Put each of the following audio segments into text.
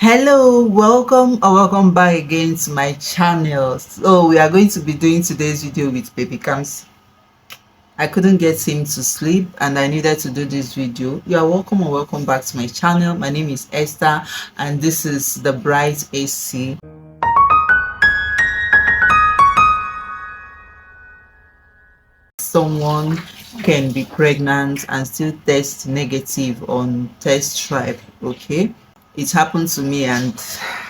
Hello, welcome or welcome back again to my channel. So we are going to be doing today's video with baby Cams. I couldn't get him to sleep and I needed to do this video. You are welcome or welcome back to my channel. My name is Esther and this is the Bright AC. Someone can be pregnant and still test negative on test stripe. Okay, it happened to me and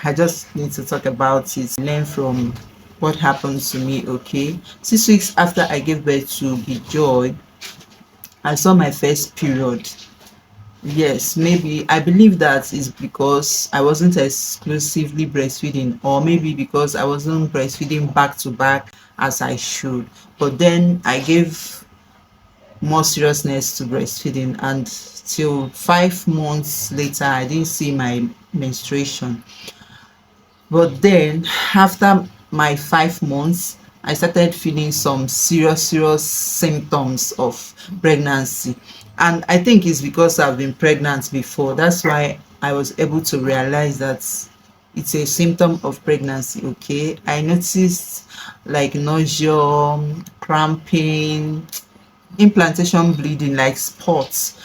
I just need to talk about it, learn from what happened to me. Okay, 6 weeks after I gave birth to be Joy, I saw my first period. Yes, maybe I believe that is because I wasn't exclusively breastfeeding, or maybe because I wasn't breastfeeding back to back as I should. But then I gave more seriousness to breastfeeding, and till 5 months later I didn't see my menstruation. But then after my 5 months I started feeling some serious symptoms of pregnancy, and I think it's because I've been pregnant before. That's why I was able to realize that it's a symptom of pregnancy. Okay, I noticed like nausea, cramping, implantation bleeding, like spots,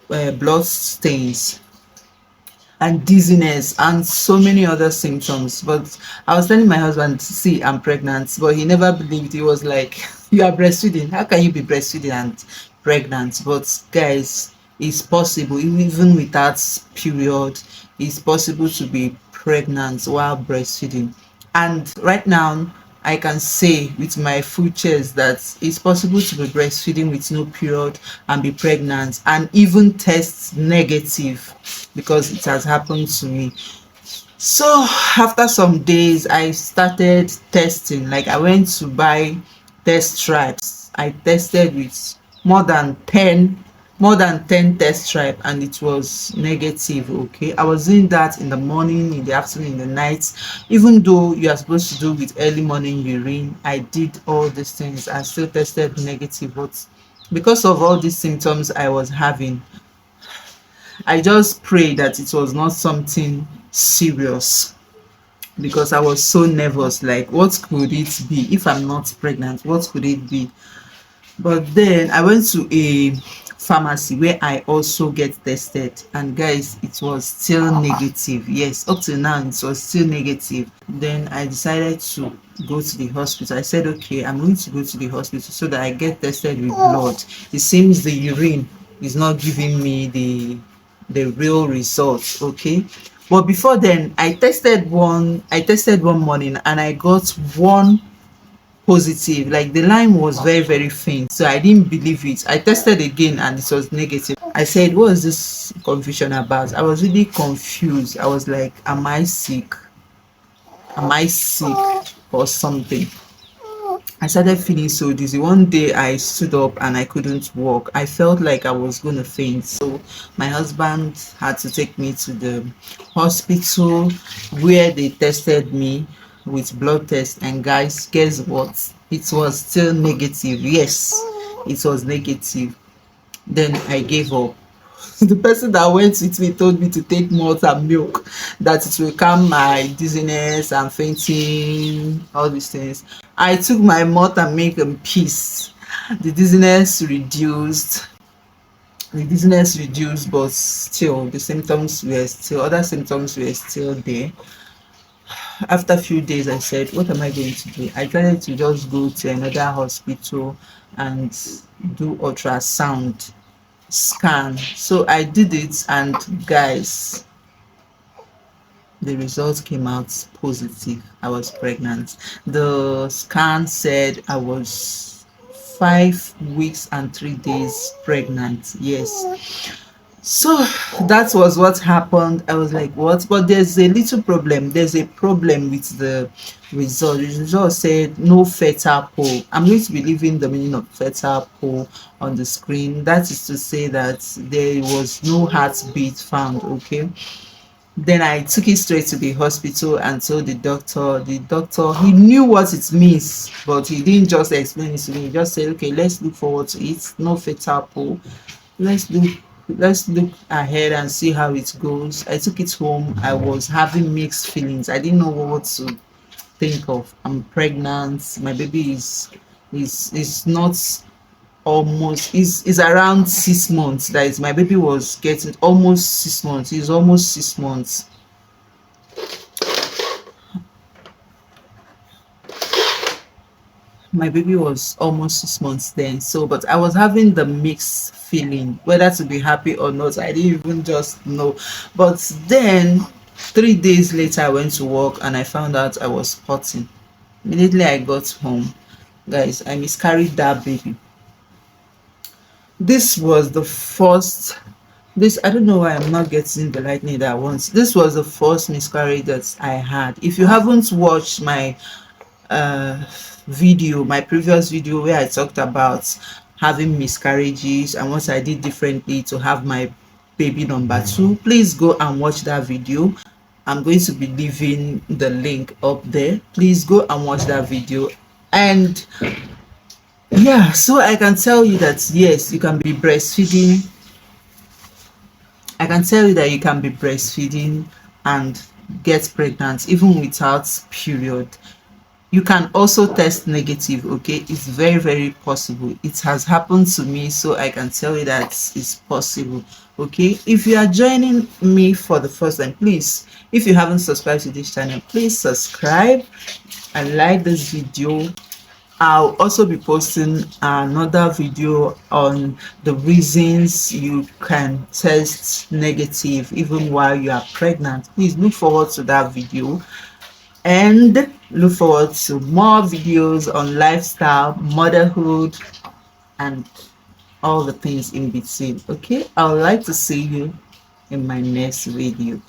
blood stains, and dizziness, and so many other symptoms. But I was telling my husband, see, I'm pregnant, but he never believed. He was like, you are breastfeeding, how can you be breastfeeding and pregnant? But guys, it's possible. Even without period, it's possible to be pregnant while breastfeeding. And right now I can say with my full chest that it's possible to be breastfeeding with no period and be pregnant and even test negative, because it has happened to me. So after some days I started testing. Like, I went to buy test stripes. I tested with more than 10 test stripe and it was negative. Okay, I was doing that in the morning, in the afternoon, in the night. Even though you are supposed to do with early morning urine, I did all these things and still tested negative. But because of all these symptoms I was having, I just prayed that it was not something serious, because I was so nervous. Like, what could it be? If I'm not pregnant, what could it be? But then I went to a pharmacy where I also get tested, and guys, it was still negative. Yes, up to now it was still negative. Then I decided to go to the hospital. I said, okay, I'm going to go to the hospital so that I get tested with blood. It seems the urine is not giving me the real results. Okay, but before then I tested one morning and I got one positive. Like, the line was very faint, so I didn't believe it. I tested again and it was negative. I said, what is this confusion about? I was really confused. I was like, am I sick or something? I started feeling so dizzy. One day I stood up and I couldn't walk. I felt like I was going to faint. So my husband had to take me to the hospital where they tested me with blood test. And guys, guess what? It was still negative. Yes, it was negative. Then I gave up. The person that went with me told me to take malt and milk, that it will calm my dizziness and fainting, all these things. I took my malt and milk in peace. The dizziness reduced. But still the symptoms were still, other symptoms were still there. After a few days I said, what am I going to do? I tried to just go to another hospital and do ultrasound scan. So I did it, and guys, the results came out positive. I was pregnant. The scan said I was 5 weeks and 3 days pregnant. Yes. So that was what happened. I was like, what? But there's a little problem. There's a problem with the result. The result said no fetal pole. I'm going to be leaving the meaning of fetal pole on the screen. That is to say that there was no heartbeat found. Okay. Then I took it straight to the hospital and told the doctor. The doctor, he knew what it means, but he didn't just explain it to me. He just said, okay, let's look forward to it. No fetal pole. Let's look let's look ahead and see how it goes. I took it home. I was having mixed feelings. I didn't know what to think of. I'm pregnant. My baby is not almost is around 6 months. That is, my baby was getting almost 6 months. He's almost 6 months. My baby was almost 6 months then. So, but I was having the mixed feeling whether to be happy or not. I didn't even just know. But then 3 days later, I went to work and I found out I was spotting. Immediately I got home, guys, I miscarried that baby. This was the first, this, I don't know why I'm not getting the lightning that once. This was the first miscarriage that I had. If you haven't watched my uh video, my previous video where I talked about having miscarriages and what I did differently to have my baby number two, please go and watch that video. I'm going to be leaving the link up there. Please go and watch that video. And yeah, so I can tell you that yes, you can be breastfeeding. I can tell you that you can be breastfeeding and get pregnant even without period. You can also test negative. Okay, it's very, very possible. It has happened to me, so I can tell you that it's possible. Okay, if you are joining me for the first time, please, if you haven't subscribed to this channel, please subscribe and like this video. I'll also be posting another video on the reasons you can test negative even while you are pregnant. Please look forward to that video and look forward to more videos on lifestyle, motherhood, and all the things in between. Okay, I would like to see you in my next video.